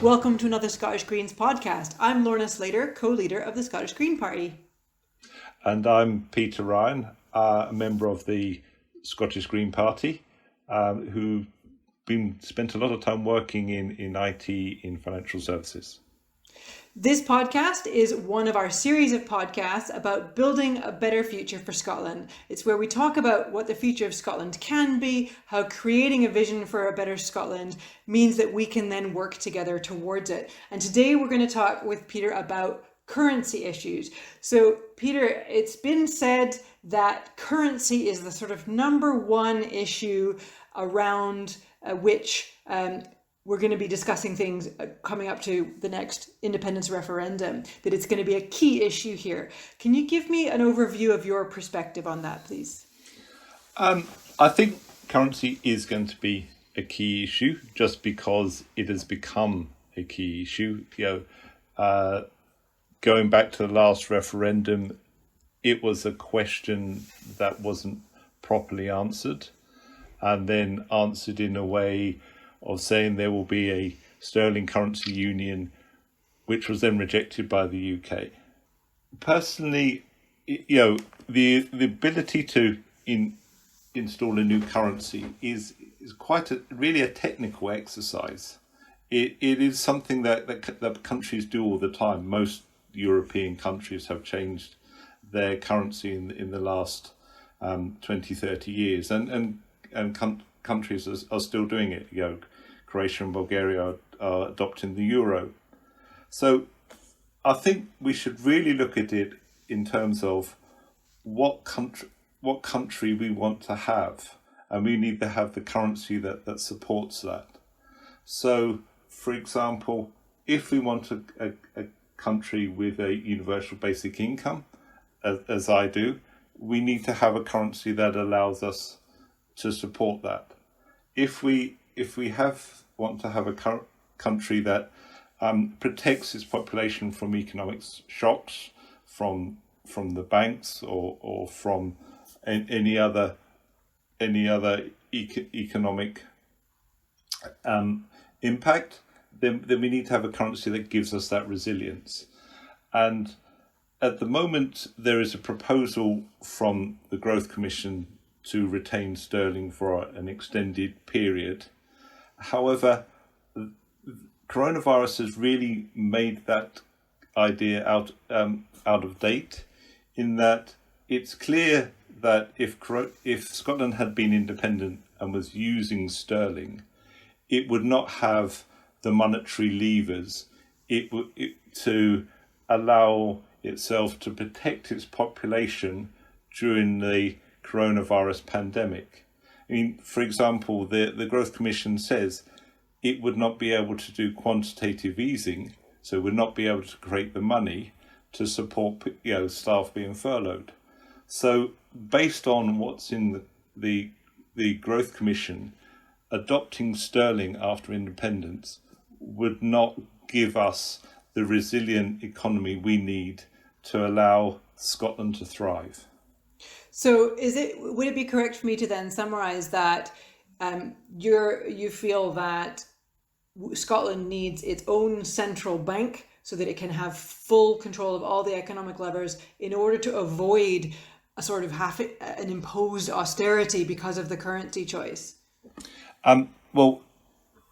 Welcome to another Scottish Greens podcast. I'm Lorna Slater, co-leader of the Scottish Green Party. And I'm Peter Ryan, a member of the Scottish Green Party, who've spent a lot of time working in IT in financial services. This podcast is one of our series of podcasts about building a better future for Scotland. It's where we talk about what the future of Scotland can be, how creating a vision for a better Scotland means that we can then work together towards it. And today we're going to talk with Peter about currency issues. So Peter, it's been said that currency is the sort of number one issue around which we're going to be discussing things coming up to the next independence referendum, that it's going to be a key issue here. Can you give me an overview of your perspective on that, please? I think currency is going to be a key issue just because it has become a key issue. Going back to the last referendum, it was a question that wasn't properly answered, and then answered in a way of saying there will be a sterling currency union, which was then rejected by the UK. Personally, the ability to install a new currency is quite really a technical exercise. It is something that countries do all the time. Most European countries have changed their currency in the last 20, 30 years, and countries are still doing it. Croatia and Bulgaria are adopting the euro. So I think we should really look at it in terms of what country we want to have, and we need to have the currency that supports that. So, for example, if we want a country with a universal basic income, as I do, we need to have a currency that allows us to support that. If we want to have a country that protects its population from economic shocks, from the banks or from any other economic impact, then we need to have a currency that gives us that resilience. And at the moment, there is a proposal from the Growth Commission to retain sterling for an extended period. However, coronavirus has really made that idea out of date, in that it's clear that if Scotland had been independent and was using sterling, it would not have the monetary levers to allow itself to protect its population during the coronavirus pandemic. I mean, for example, the Growth Commission says it would not be able to do quantitative easing, so would not be able to create the money to support staff being furloughed. So based on what's in the Growth Commission, adopting sterling after independence would not give us the resilient economy we need to allow Scotland to thrive. So would it be correct for me to then summarise that you feel that Scotland needs its own central bank so that it can have full control of all the economic levers in order to avoid a sort of an imposed austerity because of the currency choice? Well,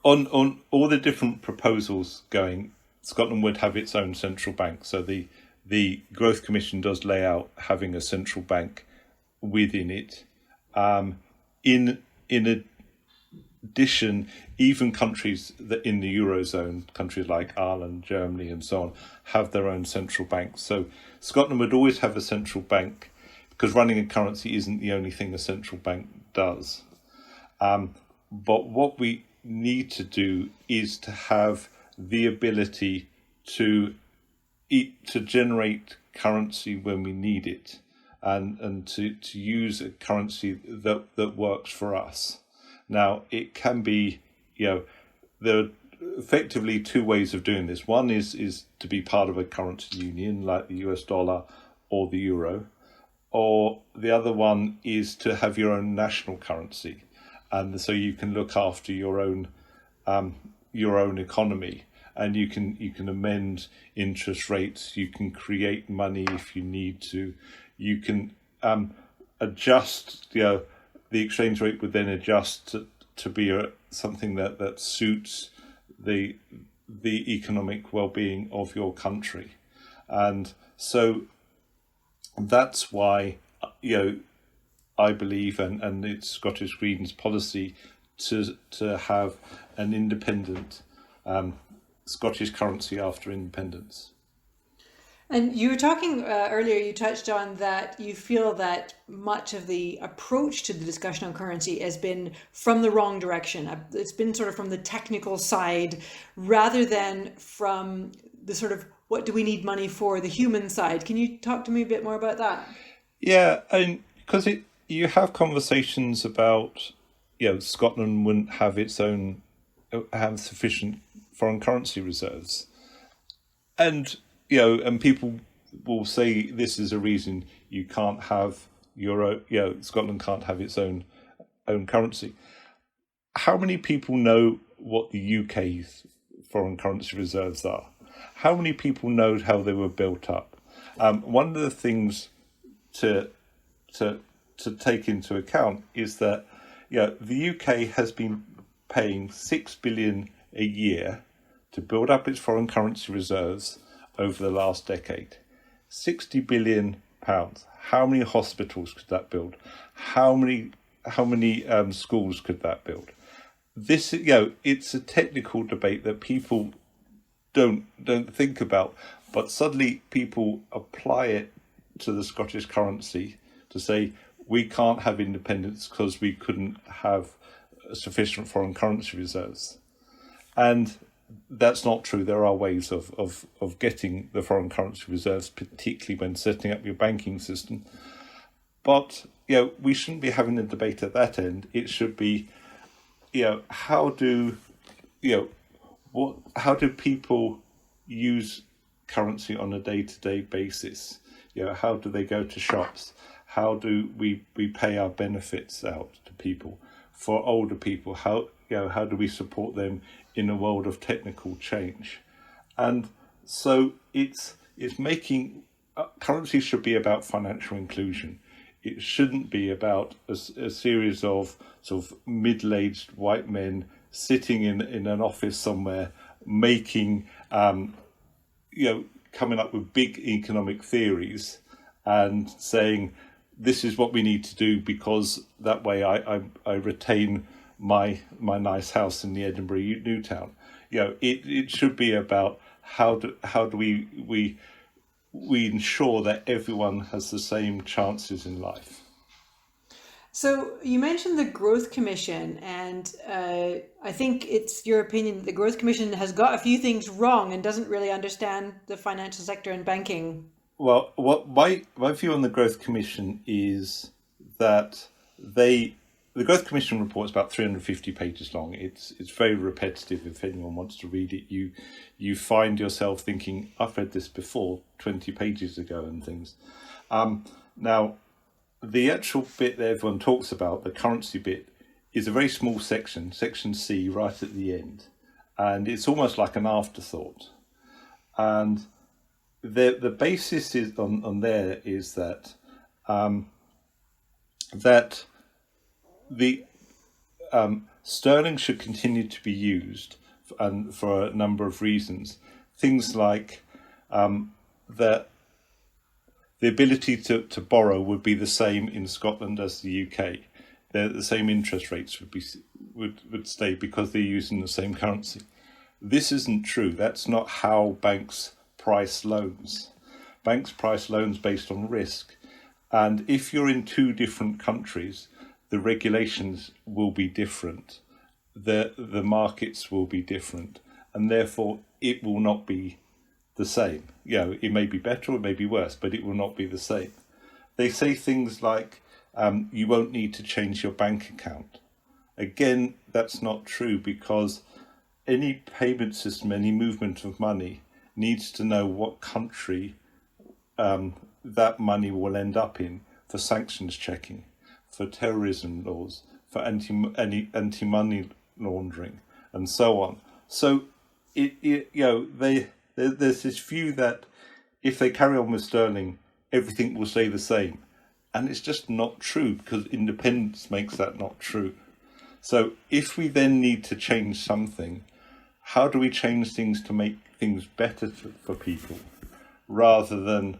on all the different proposals going, Scotland would have its own central bank. So the Growth Commission does lay out having a central bank within it. In addition, even countries that in the Eurozone, countries like Ireland, Germany and so on, have their own central banks. So Scotland would always have a central bank, because running a currency isn't the only thing a central bank does. But what we need to do is to have the ability to generate currency when we need it, and to use a currency that works for us. Now, it can be, there are effectively two ways of doing this. One is to be part of a currency union like the US dollar or the euro, or the other one is to have your own national currency, and so you can look after your own economy. and you can amend interest rates. You can create money if you need to. You can adjust. The exchange rate would then adjust to be something that suits the economic well-being of your country, and so that's why I believe, and it's Scottish Greens policy to have an independent Scottish currency after independence. And you were talking earlier, you touched on that you feel that much of the approach to the discussion on currency has been from the wrong direction. It's been sort of from the technical side rather than from the sort of what do we need money for, the human side. Can you talk to me a bit more about that? Yeah, and because you have conversations about, Scotland wouldn't have have sufficient foreign currency reserves. And and people will say this is a reason you can't have Scotland can't have its own currency. How many people know what the UK's foreign currency reserves are? How many people know how they were built up? One of the things to take into account is that the UK has been paying £6 billion a year to build up its foreign currency reserves over the last decade. £60 billion. How many hospitals could that build? How many schools could that build? This, it's a technical debate that people don't think about, but suddenly people apply it to the Scottish currency to say we can't have independence because we couldn't have sufficient foreign currency reserves. And that's not true. There are ways of getting the foreign currency reserves, particularly when setting up your banking system. But we shouldn't be having a debate at that end. It should be, how do people use currency on a day-to-day basis? How do they go to shops? How do we pay our benefits out to people? For older people, how do we support them in a world of technical change? And so it's making currency should be about financial inclusion. It shouldn't be about a series of sort of middle-aged white men sitting in an office somewhere making coming up with big economic theories and saying this is what we need to do because that way I retain my nice house in the Edinburgh New Town. It should be about how do we ensure that everyone has the same chances in life. So you mentioned the Growth Commission, and I think it's your opinion that the Growth Commission has got a few things wrong and doesn't really understand the financial sector and banking. Well, what my view on the Growth Commission is that the Growth Commission report is about 350 pages long. It's very repetitive. If anyone wants to read it, you find yourself thinking, I've read this before 20 pages ago and things. Now, the actual bit that everyone talks about, the currency bit, is a very small section, section C, right at the end. And it's almost like an afterthought. And the basis is on there is that that the sterling should continue to be used for a number of reasons. Things like that the ability to borrow would be the same in Scotland as the UK. The same interest rates would stay because they're using the same currency. This isn't true. That's not how banks price loans. Banks price loans based on risk. And if you're in two different countries, the regulations will be different. The markets will be different. And therefore, it will not be the same. It may be better or it may be worse, but it will not be the same. They say things like, you won't need to change your bank account. Again, that's not true because any payment system, any movement of money needs to know what country that money will end up in for sanctions checking, for terrorism laws, for anti-money laundering, and so on. So there's this view that if they carry on with sterling, everything will stay the same, and it's just not true, because independence makes that not true. So if we then need to change something, how do we change things to make things better for people, rather than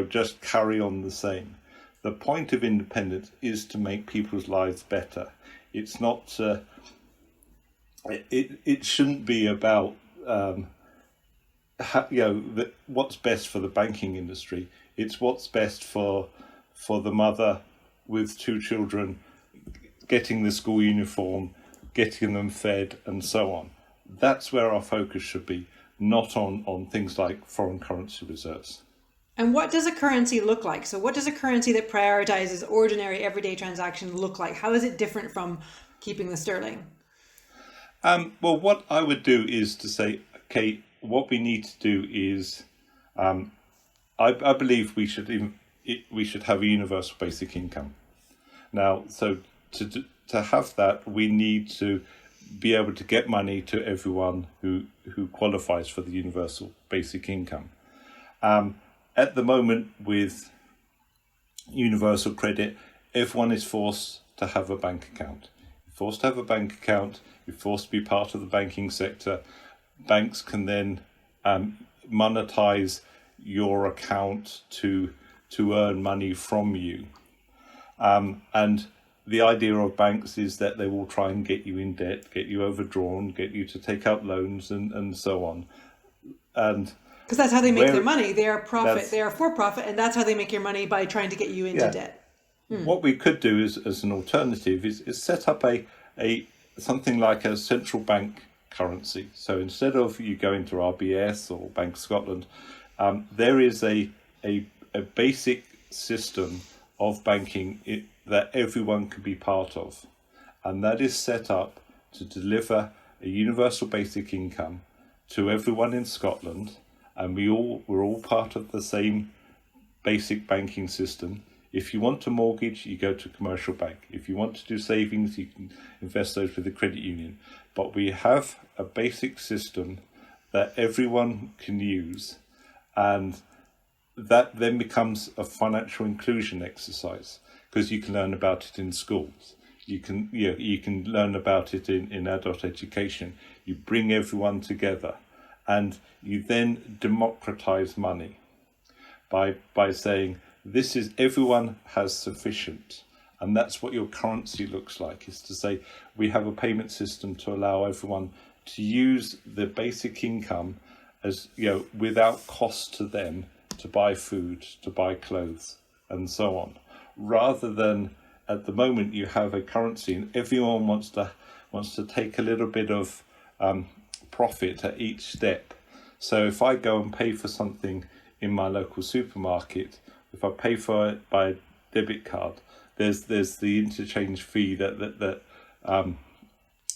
just carry on the same? The point of independence is to make people's lives better. It's not. It shouldn't be about what's best for the banking industry. It's what's best for the mother with 2 children, getting the school uniform, getting them fed, and so on. That's where our focus should be, not on things like foreign currency reserves. And what does a currency look like? So what does a currency that prioritizes ordinary everyday transaction look like? How is it different from keeping the sterling? Well, what I would do is to say, okay, what we need to do is, I believe we should have a universal basic income. Now, so to have that, we need to be able to get money to everyone who qualifies for the universal basic income. At the moment, with universal credit, everyone is forced to have a bank account. You're forced to have a bank account. You're forced to be part of the banking sector. Banks can then monetize your account to earn money from you. And the idea of banks is that they will try and get you in debt, get you overdrawn, get you to take out loans, and so on. And because that's how they make their money. They are profit. They are for profit, and that's how they make your money, by trying to get you into debt. What we could do as an alternative is set up a something like a central bank currency. So instead of you going to RBS or Bank of Scotland, there is a basic system of banking that everyone can be part of, and that is set up to deliver a universal basic income to everyone in Scotland, and we're all part of the same basic banking system. If you want a mortgage, you go to a commercial bank. If you want to do savings, you can invest those with a credit union. But we have a basic system that everyone can use, and that then becomes a financial inclusion exercise, because you can learn about it in schools. You can learn about it in adult education. You bring everyone together, and you then democratize money by saying, this is, everyone has sufficient, and that's what your currency looks like, is to say we have a payment system to allow everyone to use the basic income as without cost to them, to buy food, to buy clothes, and so on, rather than at the moment you have a currency and everyone wants to take a little bit of profit at each step. So if I go and pay for something in my local supermarket, if I pay for it by a debit card, there's the interchange fee that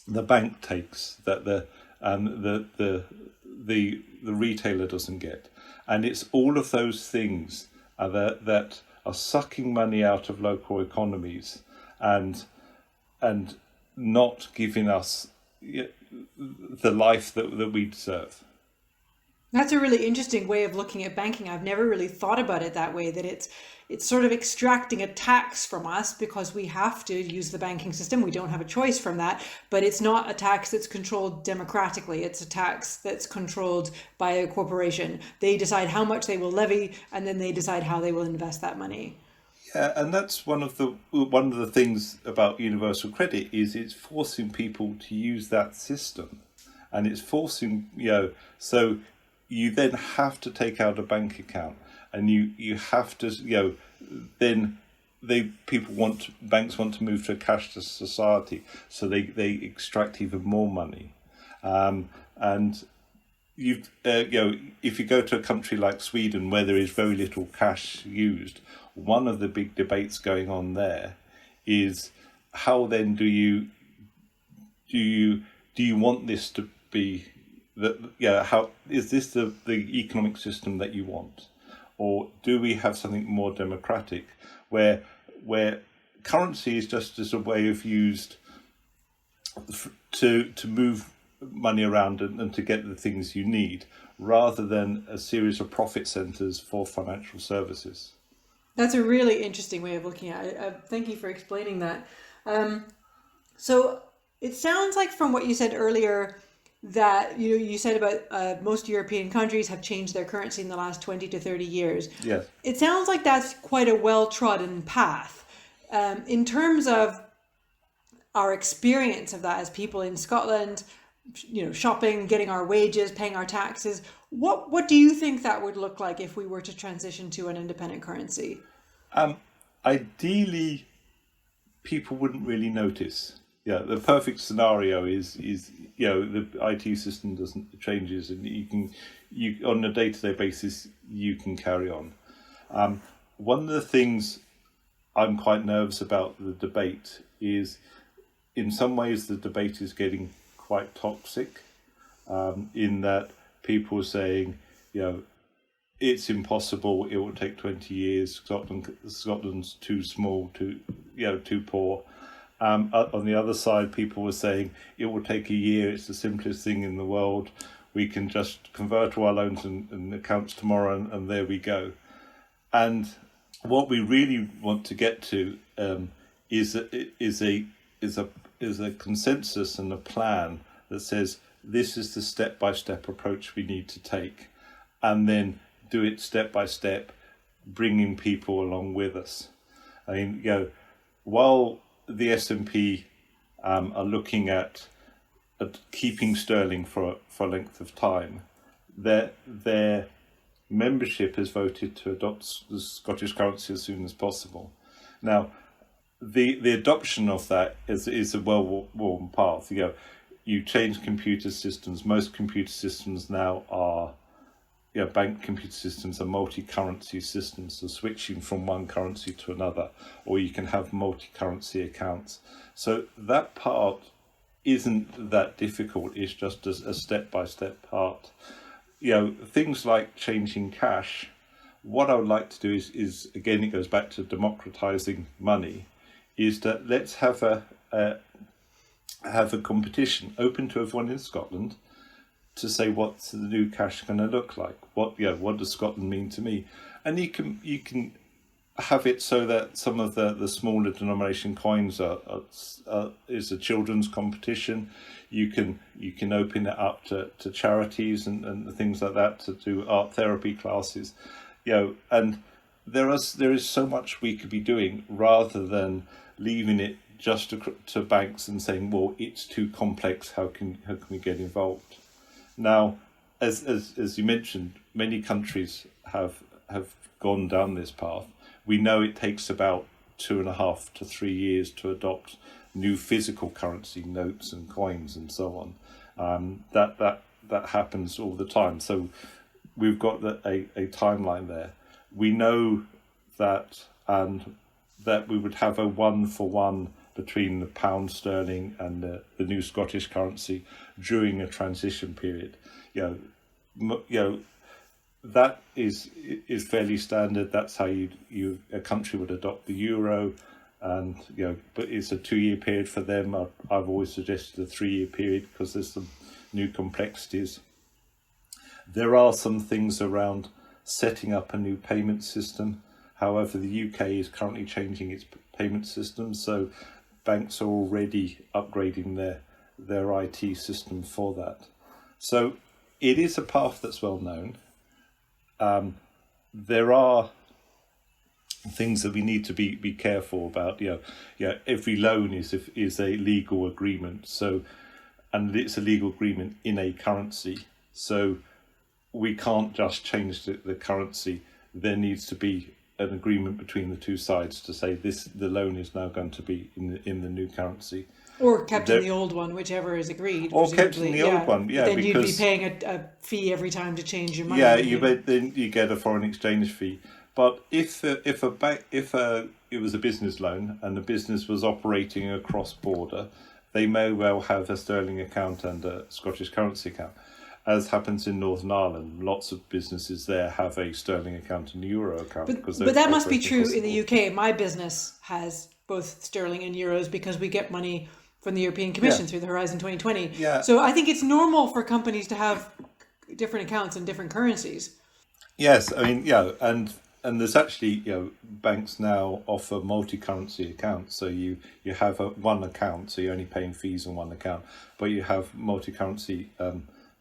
the bank takes, that the retailer doesn't get, and it's all of those things that are sucking money out of local economies and not giving us the life that we deserve. That's a really interesting way of looking at banking. I've never really thought about it that way, that it's sort of extracting a tax from us because we have to use the banking system. We don't have a choice from that, but it's not a tax that's controlled democratically. It's a tax that's controlled by a corporation. They decide how much they will levy, and then they decide how they will invest that money. Yeah, and that's one of the things about universal credit, is it's forcing people to use that system, and it's forcing so you then have to take out a bank account, and you have to then banks want to move to a cashless society, so they extract even more money, and if you go to a country like Sweden where there is very little cash used, one of the big debates going on there is how then do you want this to be? How is this the economic system that you want, or do we have something more democratic, where currency is just as a way of used to move money around and to get the things you need, rather than a series of profit centers for financial services. That's a really interesting way of looking at it. Thank you for explaining that. So it sounds like from what you said earlier that you said about most European countries have changed their currency in the last 20 to 30 years. Yes. It sounds like that's quite a well-trodden path. In terms of our experience of that as people in Scotland, shopping, getting our wages, paying our taxes, what do you think that would look like if we were to transition to an independent currency? Ideally, people wouldn't really notice. Yeah, the perfect scenario is the IT system doesn't changes, and you on a day-to-day basis you can carry on. One of the things I'm quite nervous about the debate is, in some ways, the debate is getting quite toxic, in that people are saying, it's impossible, it will take 20 years, Scotland's too small, too poor. On the other side, people were saying it will take a year, it's the simplest thing in the world, we can just convert all our loans and accounts tomorrow, and there we go. And what we really want to get to is a consensus and a plan that says this is the step-by-step approach we need to take, and then do it step by step, bringing people along with us. I mean, while the S&P are looking at keeping sterling for a length of time, their membership has voted to adopt the Scottish currency as soon as possible. Now, the adoption of that is a well-worn path. You change computer systems. Most computer systems now are, bank computer systems are multi-currency systems, so switching from one currency to another, or you can have multi-currency accounts. So that part isn't that difficult. It's just a step-by-step part. Things like changing cash. What I would like to do is again, it goes back to democratizing money, is that let's have a competition open to everyone in Scotland to say what's the new cash going to look like. What does Scotland mean to me? And you can have it so that some of the smaller denomination coins is a children's competition. You can open it up to charities and things like that, to do art therapy classes. And there is so much we could be doing, rather than leaving it just to banks and saying, well, it's too complex, how can we get involved? Now, as you mentioned, many countries have gone down this path. We know it takes about 2.5 to 3 years to adopt new physical currency, notes and coins and so on. That happens all the time. So we've got a timeline there. We know that we would have a 1-for-1 between the pound sterling and the new Scottish currency during a transition period. That is fairly standard. That's how a country would adopt the euro, and but it's a 2-year period for them. I've always suggested a 3-year period because there's some new complexities. There are some things around setting up a new payment system. However, the UK is currently changing its payment system, so banks are already upgrading their IT system for that. So it is a path that's well known. There are things that we need to be careful about. Every loan is a legal agreement. So, and it's a legal agreement in a currency. So we can't just change the currency. There needs to be an agreement between the two sides to say the loan is now going to be in the new currency, or kept in the old one, whichever is agreed. Or kept in the old one, But then you'd be paying a fee every time to change your money. Then you get a foreign exchange fee. But if it was a business loan and the business was operating across border, they may well have a sterling account and a Scottish currency account. As happens in Northern Ireland, lots of businesses there have a sterling account and a euro account. But that must be true in the UK. My business has both sterling and euros because we get money from the European Commission Yeah. through the Horizon 2020. Yeah. So I think it's normal for companies to have different accounts in different currencies. Yes, I mean, yeah, and there's actually, banks now offer multi-currency accounts. So you have one account, so you're only paying fees on one account, but you have multi-currency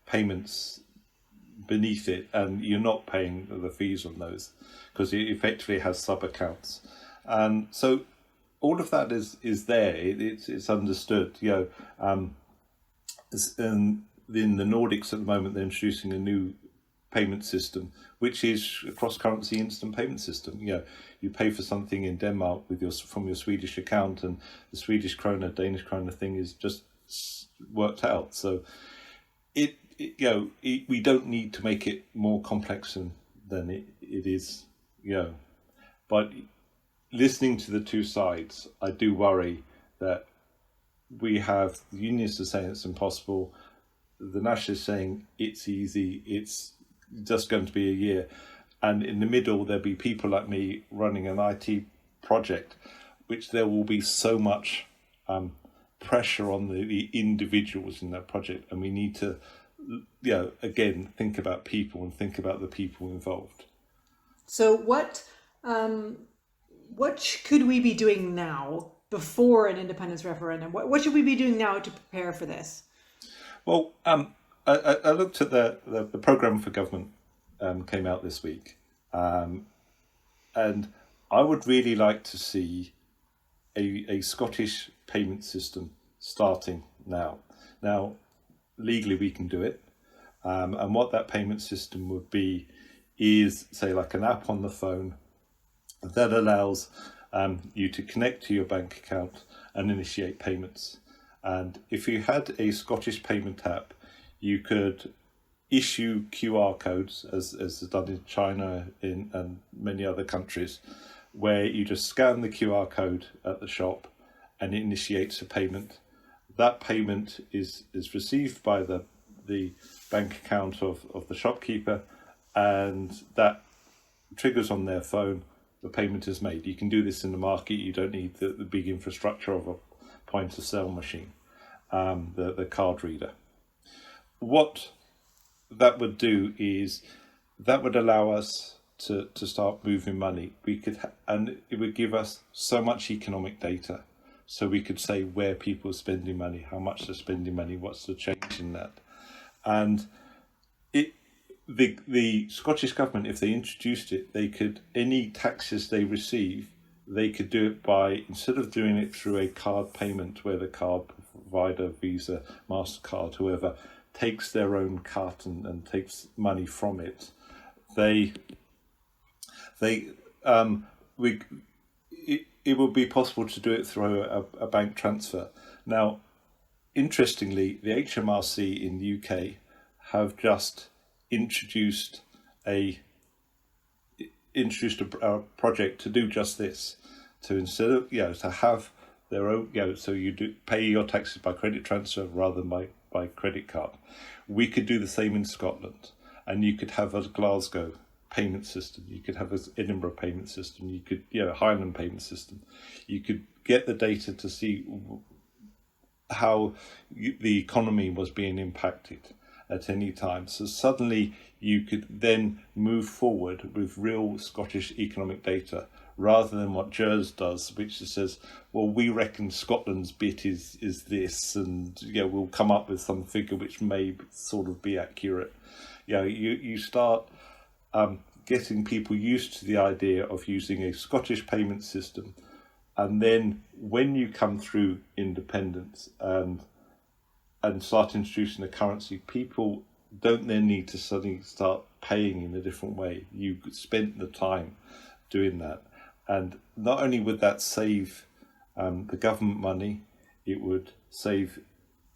payments beneath it, and you're not paying the fees on those because it effectively has sub accounts, and so all of that is there. It's understood. In the Nordics at the moment, they're introducing a new payment system, which is a cross-currency instant payment system. You pay for something in Denmark from your Swedish account, and the Swedish krona, Danish krona thing is just worked out. So we don't need to make it more complex than it is. But listening to the two sides, I do worry that we have the unionists are saying it's impossible, the nationalists saying it's easy, it's just going to be a year, and in the middle there'll be people like me running an IT project, which there will be so much pressure on the individuals in that project, and we need to again think about people and think about the people involved. So what could we be doing now before an independence referendum? What should we be doing now to prepare for this? Well, I looked at the programme for government came out this week, and I would really like to see a Scottish payment system starting now. Now, legally we can do it, and what that payment system would be is, say, like an app on the phone that allows you to connect to your bank account and initiate payments. And if you had a Scottish payment app, you could issue QR codes, as is done in China and many other countries, where you just scan the QR code at the shop and it initiates a payment. That payment is received by the bank account of the shopkeeper, and that triggers on their phone, the payment is made. You can do this in the market. You don't need the big infrastructure of a point of sale machine, the card reader. What that would do is that would allow us to start moving money. And it would give us so much economic data, so we could say where people are spending money, how much they're spending money, what's the change in that. And the Scottish government, if they introduced it, they could, any taxes they receive, they could do it by, instead of doing it through a card payment where the card provider, Visa, MasterCard, whoever, takes their own cut and takes money from it, it would be possible to do it through a bank transfer. Now, interestingly, the HMRC in the UK have just introduced a project to do just this, to instead of to have their own so you do pay your taxes by credit transfer rather than by credit card. We could do the same in Scotland, and you could have a Glasgow payment system, you could have an Edinburgh payment system, you could a Highland payment system. You could get the data to see how the economy was being impacted at any time. So suddenly you could then move forward with real Scottish economic data, rather than what JERS does, which says, well, we reckon Scotland's bit is this, and we'll come up with some figure which may sort of be accurate. You start getting people used to the idea of using a Scottish payment system, and then when you come through independence and start introducing a currency, people don't then need to suddenly start paying in a different way. You spent the time doing that, and not only would that save the government money, it would save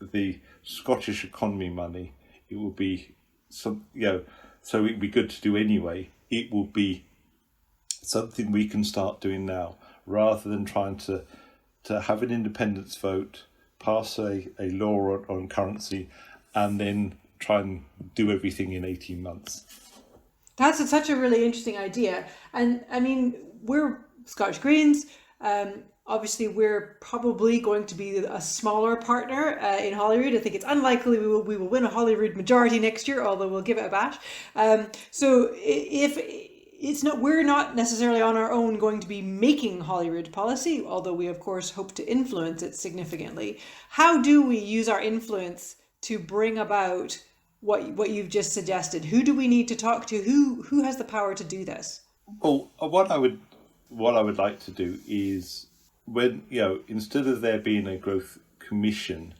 the Scottish economy money. It would be so it'd be good to do anyway. It will be something we can start doing now, rather than trying to have an independence vote, pass a law on currency, and then try and do everything in 18 months. That's such a really interesting idea. And I mean, we're Scottish Greens. Obviously, we're probably going to be a smaller partner in Holyrood. I think it's unlikely we will win a Holyrood majority next year, although we'll give it a bash. So if it's not, we're not necessarily on our own going to be making Holyrood policy, although we of course hope to influence it significantly. How do we use our influence to bring about what you've just suggested? Who do we need to talk to? Who has the power to do this? Well, what I would like to do is, when, instead of there being a growth commission,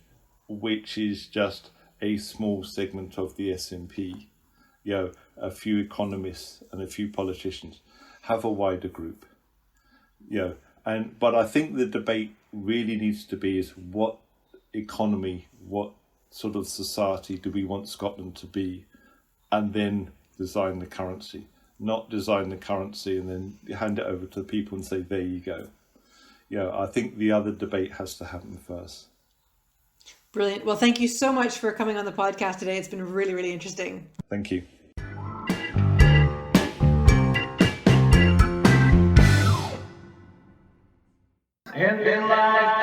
which is just a small segment of the SNP, a few economists and a few politicians, have a wider group, but I think the debate really needs to be is what economy, what sort of society do we want Scotland to be, and then design the currency, not design the currency and then hand it over to the people and say, there you go. I think the other debate has to happen first. Brilliant. Well, thank you so much for coming on the podcast today. It's been really, really interesting. Thank you. In life,